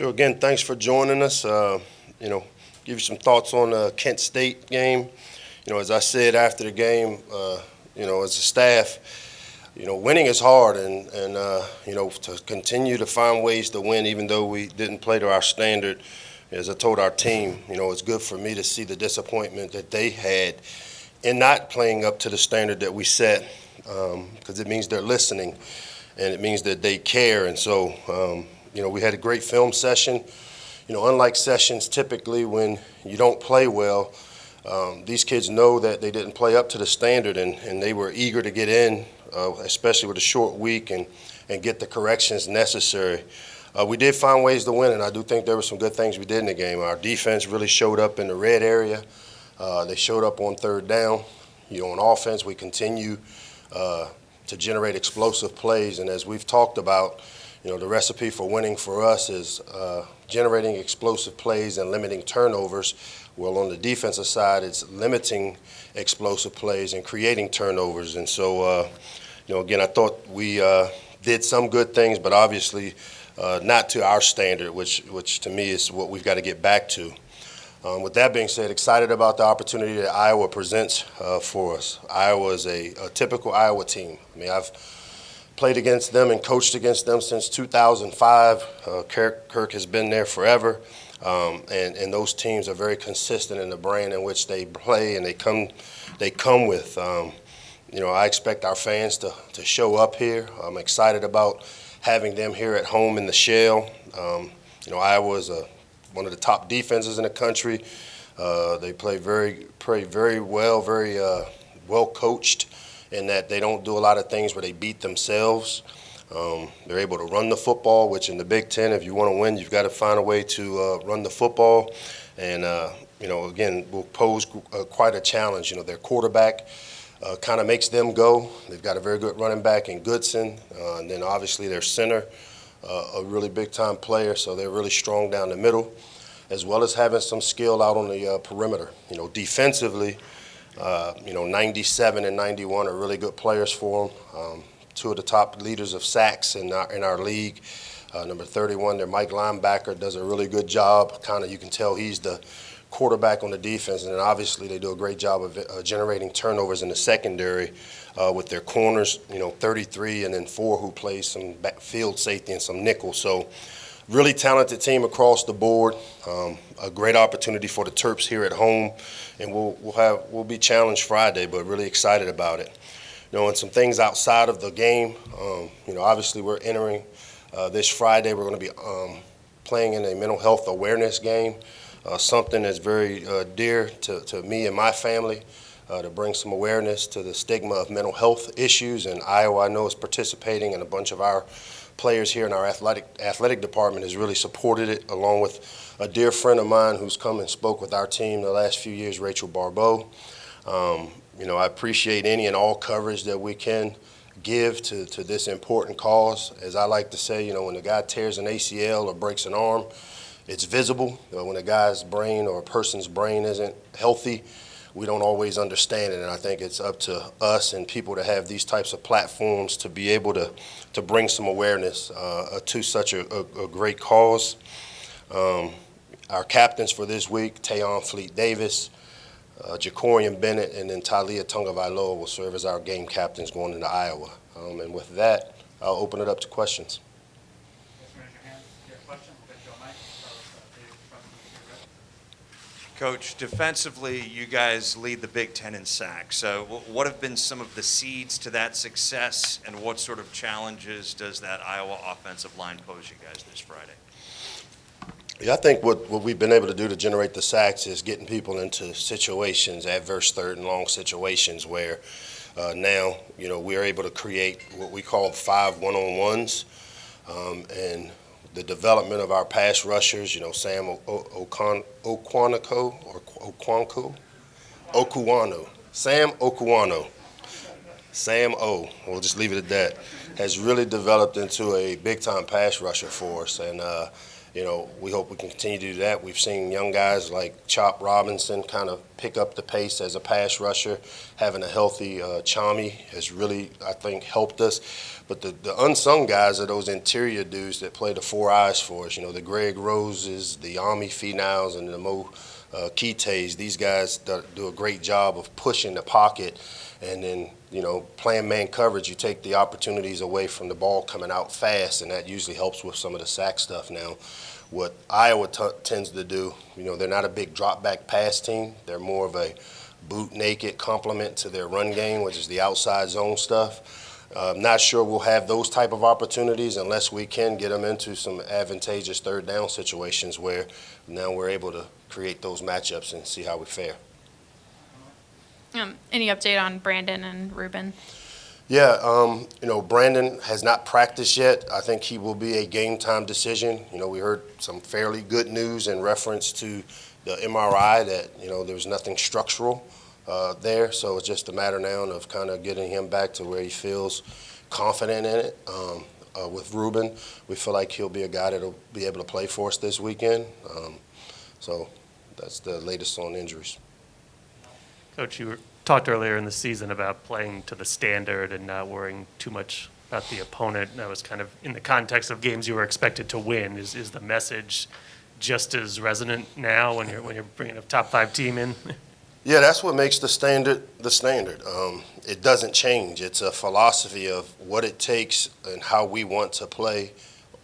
Again, thanks for joining us. Give you some thoughts on the Kent State game. As I said after the game, as a staff, winning is hard, and to continue to find ways to win, even though we didn't play to our standard. As I told our team, it's good for me to see the disappointment that they had in not playing up to the standard that we set, because it means they're listening, and it means that they care. And so, we had a great film session. Unlike sessions typically when you don't play well, these kids know that they didn't play up to the standard, and they were eager to get in, especially with a short week, and get the corrections necessary. We did find ways to win, and I do think there were some good things we did in the game. Our defense really showed up in the red area. They showed up on third down. On offense, we continue to generate explosive plays, and as we've talked about, the recipe for winning for us is generating explosive plays and limiting turnovers. Well, on the defensive side, it's limiting explosive plays and creating turnovers. And so, again, I thought we did some good things, but obviously not to our standard, which to me is what we've got to get back to. With that being said, excited about the opportunity that Iowa presents for us. Iowa is a typical Iowa team. I've played against them and coached against them since 2005. Kirk has been there forever, and those teams are very consistent in the brand in which they play and they come with. I expect our fans to show up here. I'm excited about having them here at home in the Shell. Iowa is one of the top defenses in the country. They play very well, very well coached, in that they don't do a lot of things where they beat themselves. They're able to run the football, which in the Big Ten, if you want to win, you've got to find a way to run the football. And, again, will pose quite a challenge. Their quarterback kind of makes them go. They've got a very good running back in Goodson. And then, obviously, their center, a really big-time player, so they're really strong down the middle, as well as having some skill out on the perimeter. Defensively, 97 and 91 are really good players for them. Two of the top leaders of sacks in our league. Number 31, their Mike linebacker, does a really good job. You can tell he's the quarterback on the defense, and then obviously they do a great job of generating turnovers in the secondary with their corners, 33 and then 4 who play some field safety and some nickel. So really talented team across the board. A great opportunity for the Terps here at home, and we'll be challenged Friday, but really excited about it. And some things outside of the game. Obviously we're entering this Friday. We're going to be playing in a mental health awareness game, something that's very dear to me and my family, to bring some awareness to the stigma of mental health issues. And Iowa, I know, is participating, and a bunch of our players here in our athletic department has really supported it, along with a dear friend of mine who's come and spoke with our team the last few years, Rachel Barbeau. I appreciate any and all coverage that we can give to this important cause. As I like to say, when a guy tears an ACL or breaks an arm, it's visible. When a guy's brain or a person's brain isn't healthy, we don't always understand it, and I think it's up to us and people to have these types of platforms to be able to bring some awareness to such a great cause. Our captains for this week, Tayon Fleet-Davis, Jacorian Bennett, and then Taulia Tagovailoa will serve as our game captains going into Iowa. And with that, I'll open it up to questions. Coach, defensively, you guys lead the Big Ten in sacks. So what have been some of the seeds to that success, and what sort of challenges does that Iowa offensive line pose you guys this Friday? Yeah, I think what we've been able to do to generate the sacks is getting people into situations, adverse third and long situations, where now, we're able to create what we call 5 one-on-ones, and the development of our pass rushers, Sam Sam O, we'll just leave it at that, has really developed into a big-time pass rusher for us. And we hope we can continue to do that. We've seen young guys like Chop Robinson kind of pick up the pace as a pass rusher. Having a healthy Chami has really, I think, helped us. But the unsung guys are those interior dudes that play the four eyes for us. The Greg Roses, the Ami Finals, and the Mo Kites. These guys do a great job of pushing the pocket. And then, playing man coverage, you take the opportunities away from the ball coming out fast, and that usually helps with some of the sack stuff. Now, what Iowa tends to do, they're not a big drop-back pass team. They're more of a boot-naked complement to their run game, which is the outside zone stuff. I'm not sure we'll have those type of opportunities unless we can get them into some advantageous third down situations where now we're able to create those matchups and see how we fare. Any update on Brandon and Ruben? Yeah, Brandon has not practiced yet. I think he will be a game-time decision. We heard some fairly good news in reference to the MRI that, there's nothing structural there. So it's just a matter now of kind of getting him back to where he feels confident in it. With Ruben, we feel like he'll be a guy that'll be able to play for us this weekend. So that's the latest on injuries. Coach, you talked earlier in the season about playing to the standard and not worrying too much about the opponent. That was kind of in the context of games you were expected to win. Is the message just as resonant now when you're bringing a top 5 team in? Yeah, that's what makes the standard the standard. It doesn't change. It's a philosophy of what it takes and how we want to play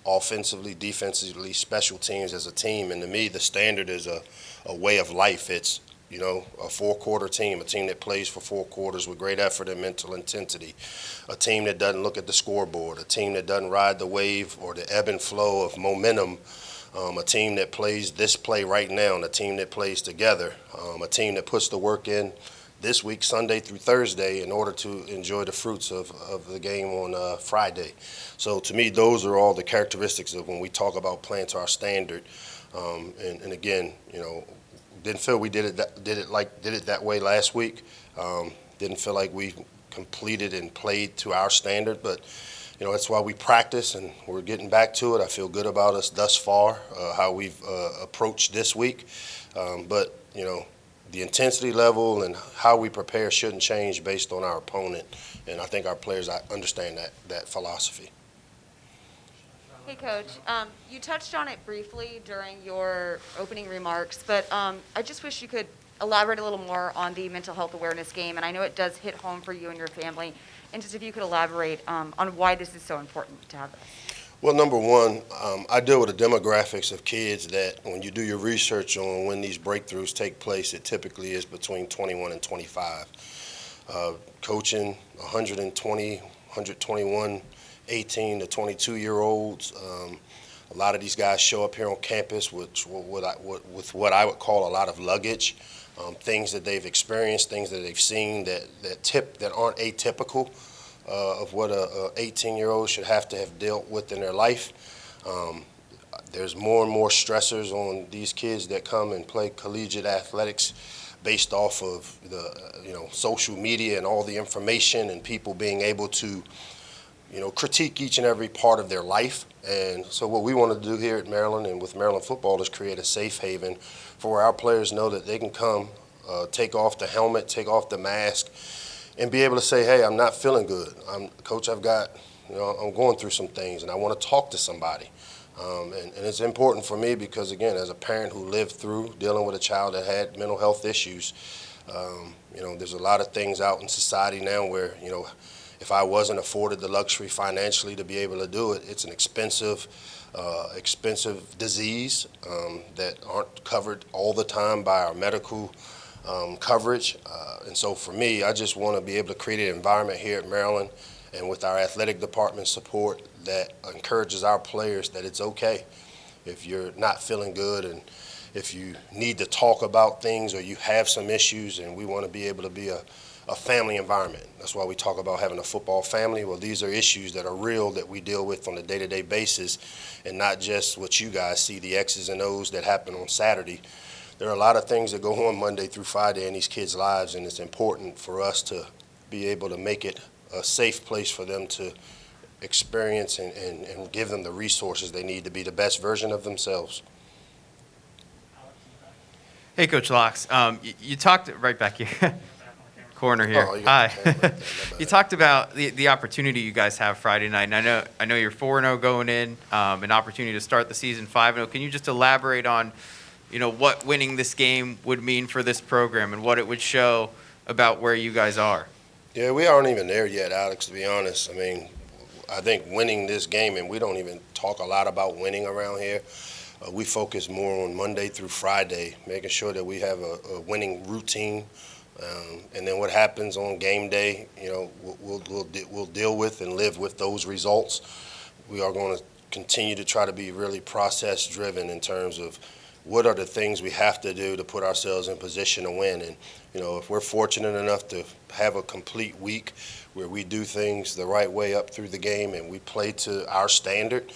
offensively, defensively, special teams as a team. And to me, the standard is a way of life. It's a 4-quarter team, a team that plays for 4 quarters with great effort and mental intensity, a team that doesn't look at the scoreboard, a team that doesn't ride the wave or the ebb and flow of momentum, a team that plays this play right now, and a team that plays together, a team that puts the work in this week, Sunday through Thursday, in order to enjoy the fruits of the game on Friday. So to me, those are all the characteristics of when we talk about playing to our standard. And again, didn't feel we did it that way last week. Didn't feel like we completed and played to our standard, but that's why we practice and we're getting back to it. I feel good about us thus far, how we've approached this week. But the intensity level and how we prepare shouldn't change based on our opponent, and I think our players understand that philosophy. Hey, Coach. You touched on it briefly during your opening remarks, but I just wish you could elaborate a little more on the mental health awareness game. And I know it does hit home for you and your family. And just if you could elaborate on why this is so important to have this. Well, number one, I deal with the demographics of kids that when you do your research on when these breakthroughs take place, it typically is between 21 and 25. Coaching 120, 121 18 to 22-year-olds. A lot of these guys show up here on campus with what I would call a lot of luggage, things that they've experienced, things that they've seen that aren't atypical of what a 18-year-old should have to have dealt with in their life. There's more and more stressors on these kids that come and play collegiate athletics based off of the social media and all the information and people being able to critique each and every part of their life. And so what we want to do here at Maryland and with Maryland football is create a safe haven for where our players know that they can come, take off the helmet, take off the mask, and be able to say, hey, I'm not feeling good. Coach, I'm going through some things, and I want to talk to somebody. And it's important for me because, again, as a parent who lived through dealing with a child that had mental health issues, there's a lot of things out in society now where, if I wasn't afforded the luxury financially to be able to do it, it's an expensive disease that aren't covered all the time by our medical coverage. And so for me, I just want to be able to create an environment here at Maryland and with our athletic department support that encourages our players that it's okay if you're not feeling good and if you need to talk about things or you have some issues, and we want to be able to be a family environment. That's why we talk about having a football family. Well, these are issues that are real that we deal with on a day-to-day basis and not just what you guys see, the X's and O's that happen on Saturday. There are a lot of things that go on Monday through Friday in these kids' lives, and it's important for us to be able to make it a safe place for them to experience and give them the resources they need to be the best version of themselves. Hey, Coach Locks. You talked right back here, corner here. Oh, you got the camera Hi. right there, my bad. You talked about the opportunity you guys have Friday night, and I know you're 4-0 going in, an opportunity to start the season 5-0. Can you just elaborate on, what winning this game would mean for this program and what it would show about where you guys are? Yeah, we aren't even there yet, Alex, to be honest. I mean, I think winning this game, and we don't even talk a lot about winning around here. We focus more on Monday through Friday, making sure that we have a winning routine. And then what happens on game day, we'll deal with and live with those results. We are going to continue to try to be really process-driven in terms of what are the things we have to do to put ourselves in position to win. And, if we're fortunate enough to have a complete week where we do things the right way up through the game and we play to our standard,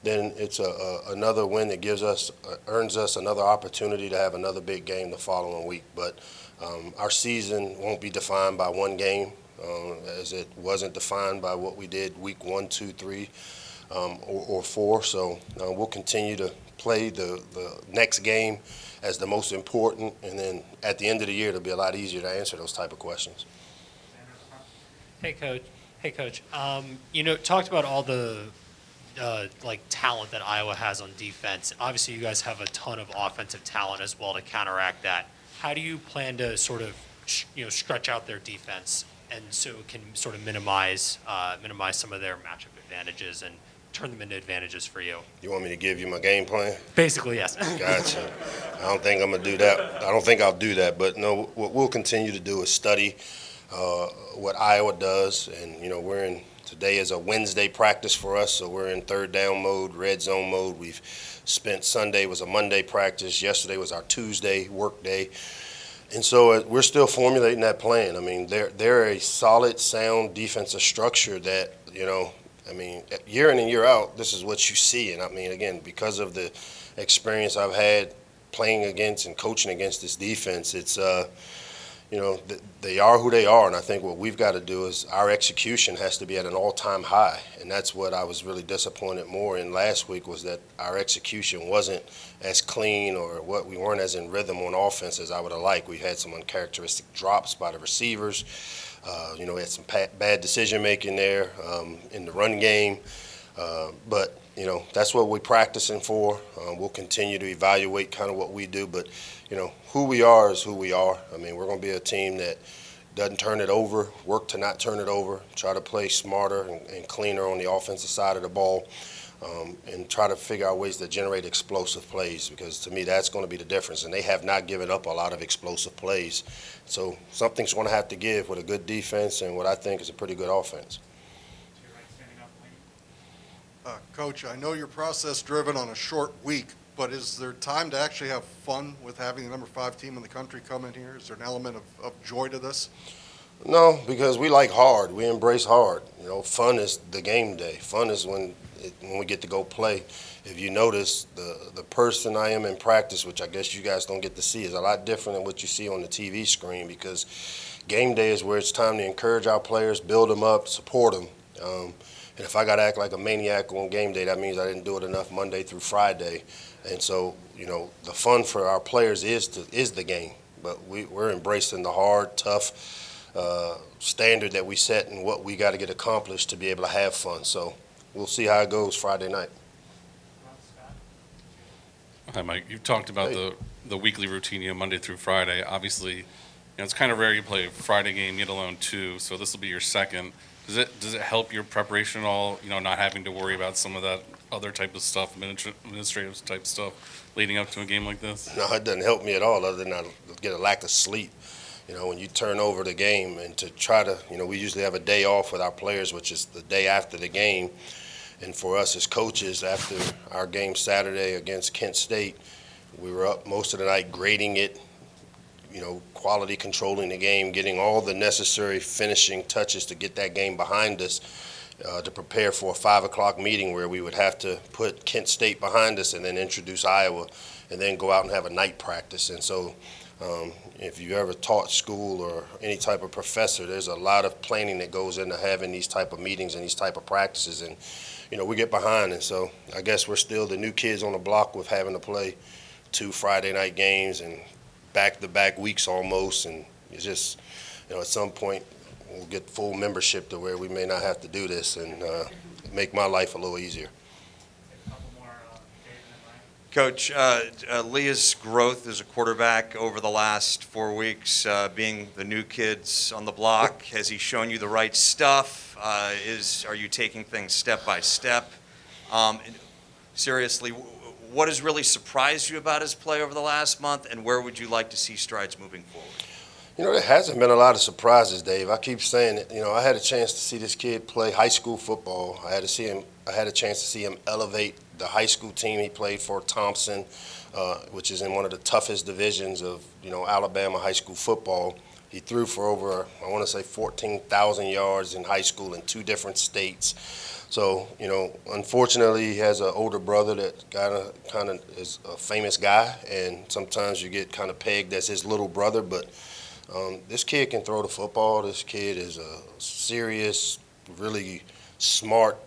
then it's another win that earns us another opportunity to have another big game the following week. But our season won't be defined by one game, as it wasn't defined by what we did week 1, 2, 3, or 4. So we'll continue to play the next game as the most important, and then at the end of the year, it'll be a lot easier to answer those type of questions. Hey, Coach. Talked about all the talent that Iowa has on defense. Obviously, you guys have a ton of offensive talent as well to counteract that. How do you plan to sort of, stretch out their defense and so it can sort of minimize some of their matchup advantages and turn them into advantages for you? You want me to give you my game plan? Basically, yes. Gotcha. I don't think I'm going to do that. I don't think I'll do that. But no, what we'll continue to do is study what Iowa does. And, today is a Wednesday practice for us, so we're in third down mode, red zone mode. We've spent Sunday was a Monday practice. Yesterday was our Tuesday work day. And so we're still formulating that plan. I mean, they're a solid, sound defensive structure that, year in and year out, this is what you see. And I mean, again, because of the experience I've had playing against and coaching against this defense, it's, they are who they are. And I think what we've got to do is our execution has to be at an all-time high. And that's what I was really disappointed more in last week, was that our execution wasn't as clean, or we weren't as in rhythm on offense as I would have liked. We had some uncharacteristic drops by the receivers. We had some bad decision-making there in the run game. But that's what we're practicing for. We'll continue to evaluate kind of what we do. But, who we are is who we are. I mean, we're going to be a team that doesn't turn it over, work to not turn it over, try to play smarter and cleaner on the offensive side of the ball, and try to figure out ways to generate explosive plays, because to me that's going to be the difference. And they have not given up a lot of explosive plays. So something's going to have to give with a good defense and what I think is a pretty good offense. Coach, I know you're process-driven on a short week, but is there time to actually have fun with having the number 5 team in the country come in here? Is there an element of joy to this? No, because we like hard. We embrace hard. Fun is the game day. Fun is when we get to go play. If you notice, the person I am in practice, which I guess you guys don't get to see, is a lot different than what you see on the TV screen, because game day is where it's time to encourage our players, build them up, support them. And if I got to act like a maniac on game day, that means I didn't do it enough Monday through Friday. And so, the fun for our players is the game. But we're embracing the hard, tough standard that we set and what we got to get accomplished to be able to have fun. So we'll see how it goes Friday night. Hi, Mike. You've talked about the weekly routine, Monday through Friday. Obviously, it's kind of rare you play a Friday game, let alone 2. So this will be your second. Does it help your preparation at all, not having to worry about some of that other type of stuff, administrative type stuff leading up to a game like this? No, it doesn't help me at all, other than I get a lack of sleep. When you turn over the game and to try to, we usually have a day off with our players, which is the day after the game. And for us as coaches, after our game Saturday against Kent State, we were up most of the night grading it, quality controlling the game, getting all the necessary finishing touches to get that game behind us, to prepare for a 5 o'clock meeting where we would have to put Kent State behind us and then introduce Iowa and then go out and have a night practice. And so If you ever taught school or any type of professor, there's a lot of planning that goes into having these type of meetings and these type of practices, and we get behind. And so I guess we're still the new kids on the block with having to play 2 Friday night games and back-to-back weeks almost, and it's just, at some point we'll get full membership to where we may not have to do this and make my life a little easier. Coach, Leah's growth as a quarterback over the last 4 weeks, being the new kids on the block, has he shown you the right stuff? Are you taking things step by step? Seriously, what has really surprised you about his play over the last month, and where would you like to see strides moving forward? There hasn't been a lot of surprises, Dave. I keep saying it. I had a chance to see this kid play high school football. I had a chance to see him elevate the high school team he played for, Thompson, which is in one of the toughest divisions of, Alabama high school football. He threw for over, I want to say, 14,000 yards in high school in 2 different states. So, unfortunately, he has an older brother that kind of is a famous guy, and sometimes you get kind of pegged as his little brother, but this kid can throw the football. This kid is a serious, really smart,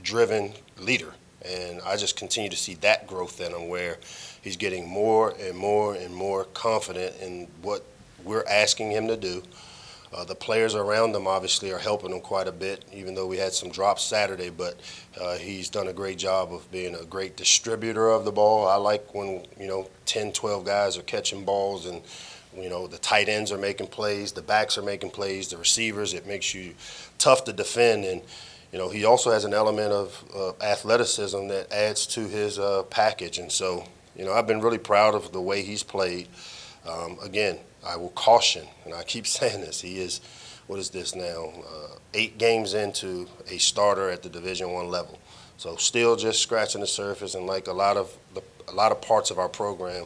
driven leader. And I just continue to see that growth in him, where he's getting more and more and more confident in what we're asking him to do. The players around him obviously are helping him quite a bit, even though we had some drops Saturday, but he's done a great job of being a great distributor of the ball. I like when, 10, 12 guys are catching balls, and the tight ends are making plays, the backs are making plays, the receivers. It makes you tough to defend. And he also has an element of athleticism that adds to his package. And so, I've been really proud of the way he's played. Again, I will caution, and I keep saying this, he is, what is this now, 8 games into a starter at the Division I level. So still just scratching the surface, and like a lot of parts of our program,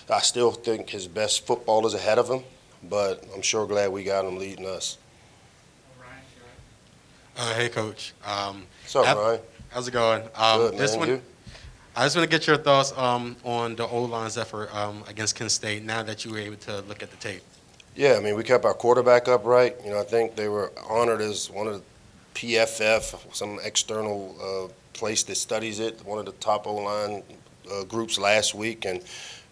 I still think his best football is ahead of him, but I'm sure glad we got him leading us. Hey, Coach. What's up, Ryan? How's it going? Good, man. You? I just want to get your thoughts on the O-line's effort against Kent State now that you were able to look at the tape. Yeah, we kept our quarterback upright. I think they were honored as one of the PFF, some external place that studies it, one of the top O-line groups last week, and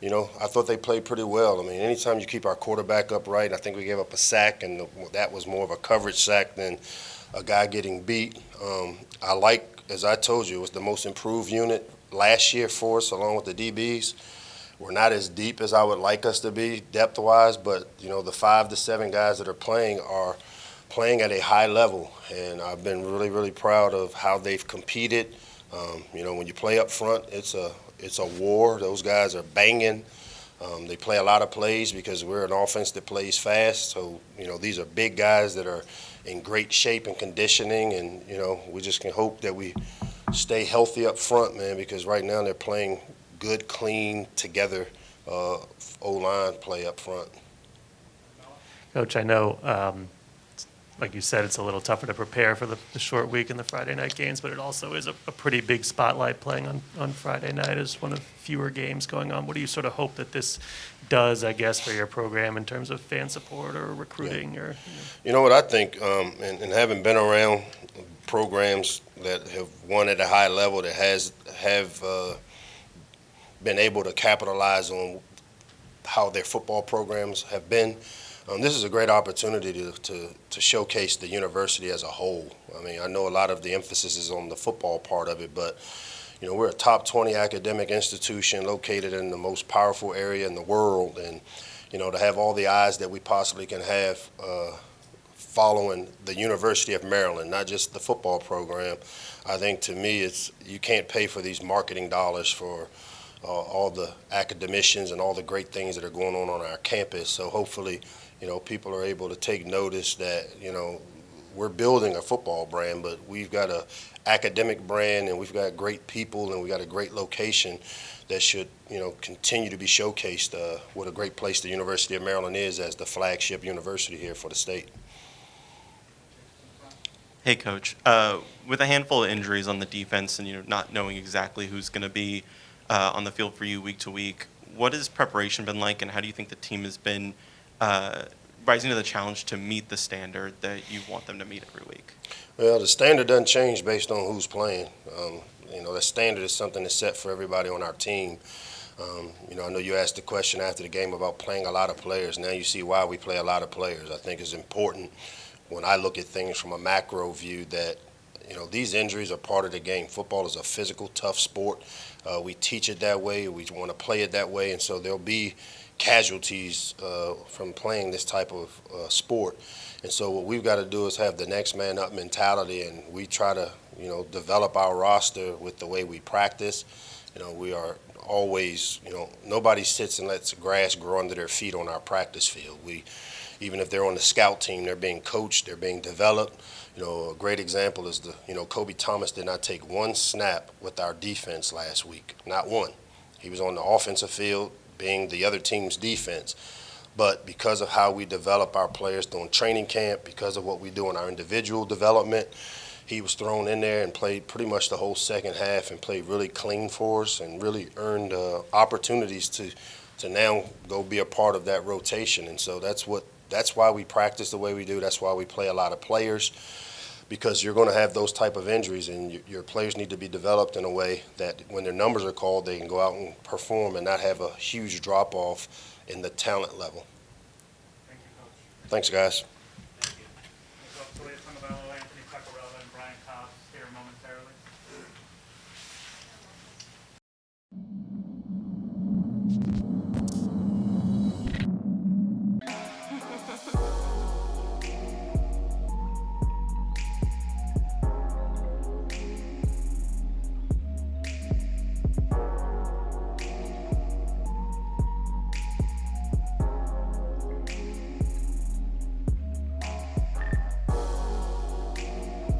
I thought they played pretty well. Anytime you keep our quarterback upright, I think we gave up a sack, and that was more of a coverage sack than a guy getting beat. I like, as I told you, it was the most improved unit last year for us, along with the DBs. We're not as deep as I would like us to be depth-wise, but, the 5 to 7 guys that are playing at a high level, and I've been really, really proud of how they've competed. When you play up front, it's a war. Those guys are banging. They play a lot of plays because we're an offense that plays fast. So, these are big guys that are in great shape and conditioning, and, we just can hope that we stay healthy up front, man, because right now they're playing good, clean, together O-line play up front. Coach, I know, like you said, it's a little tougher to prepare for the short week and the Friday night games, but it also is a pretty big spotlight playing on Friday night as one of fewer games going on. What do you sort of hope that this does, I guess, for your program in terms of fan support or recruiting? Yeah. Or You know what I think, and having been around programs that have won at a high level, that have been able to capitalize on how their football programs have been, this is a great opportunity to showcase the university as a whole. I know a lot of the emphasis is on the football part of it, but we're a top 20 academic institution located in the most powerful area in the world, and to have all the eyes that we possibly can have following the University of Maryland, not just the football program. I think, to me, you can't pay for these marketing dollars for all the academicians and all the great things that are going on our campus. So hopefully, people are able to take notice that, we're building a football brand, but we've got a academic brand, and we've got great people, and we've got a great location that should, continue to be showcased. What a great place the University of Maryland is as the flagship university here for the state. Hey, Coach. With a handful of injuries on the defense and not knowing exactly who's going to be on the field for you week to week, what has preparation been like, and how do you think the team has been rising to the challenge to meet the standard that you want them to meet every week? Well, the standard doesn't change based on who's playing. The standard is something that's set for everybody on our team. I know you asked the question after the game about playing a lot of players. Now you see why we play a lot of players. I think it's important when I look at things from a macro view that, these injuries are part of the game. Football is a physical, tough sport. We teach it that way. We want to play it that way. And so there'll be casualties from playing this type of sport. And so what we've got to do is have the next man up mentality, and we try to, develop our roster with the way we practice. We are always, nobody sits and lets grass grow under their feet on our practice field. Even if they're on the scout team, they're being coached, they're being developed. A great example is Kobe Thomas did not take one snap with our defense last week, not one. He was on the offensive field being the other team's defense. But because of how we develop our players during training camp, because of what we do in our individual development, he was thrown in there and played pretty much the whole second half and played really clean for us and really earned opportunities to now go be a part of that rotation. And so that's why we practice the way we do. That's why we play a lot of players, because you're going to have those type of injuries, and your players need to be developed in a way that when their numbers are called, they can go out and perform and not have a huge drop-off in the talent level. Thank you, Coach. Thanks, guys. Thank you. Taulia Tagovailoa, Anthony Tagovailoa, and Brian Cobbs here momentarily.